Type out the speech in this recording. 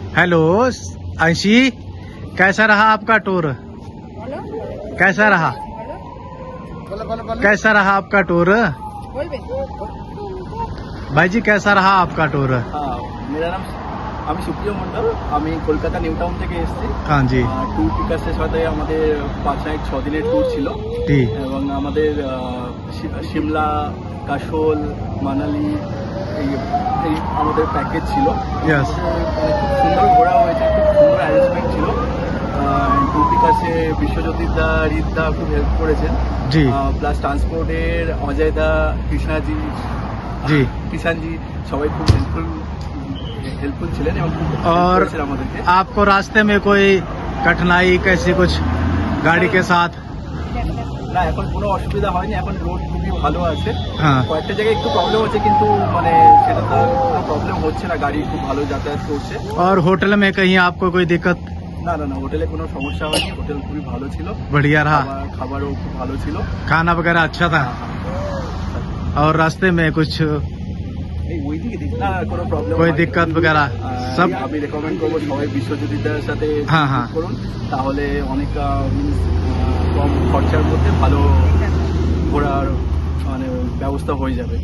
Hello अंशी, कैसा रहा आपका टूर? कैसा रहा? कैसा रहा आपका टूर? भाई जी कैसा रहा आपका टूर? मेरा नाम আমি সুপ্রিয় মন্ডল, আমি কলকাতা নিউ টাউন থেকে এসেছি। हाँ जी। ট্যুর পিকার্সের সাথে আমাদের 5 নাইট 6 দিনের ট্যুর ছিল এবং আমাদের সিমলা, কাশোল, মানালি এই আমাদের প্যাকেজ ছিল। খুব সুন্দর ঘোরা হয়েছে, খুব সুন্দর অ্যারেঞ্জমেন্ট ছিল। ট্যুর পিকার্সে বিশ্বজ্যোতিদা, রিতদা খুব হেল্প করেছেন। জি। প্লাস ট্রান্সপোর্টের অজয়দা, কিষানজি সবাই খুব हेल्पफुल ছিলেন। और आपको रास्ते में कोई कठिनाई कैसी कुछ गाड़ी के साथ? না, এখন কোনো অসুবিধা হয়নি, এখন রোড খুবই ভালো আছে। কয়েকটা জায়গায় একটু প্রবলেম হচ্ছে, কিন্তু মানে সেটা তো কোনো প্রবলেম হচ্ছে না, গাড়ি খুব ভালো যাতায়াত করছে। और होटल में कहीं आपको कोई दिक्कत? না না না, হোটেলে কোনো সমস্যা হয়নি, হোটেল খুবই ভালো ছিল, बढ़िया रहा, খাবারও খুব ভালো ছিল, खाना वगैरह अच्छा था। और रास्ते में कुछ कोई दिक्कत वगैरह सब? আমি রেকমেন্ড করবো সবাই বিশ্বজ্যোতিদার সাথে করুন, তাহলে অনেক কম খরচার মধ্যে ভালো ঘোরার মানে ব্যবস্থা হয়ে যাবে।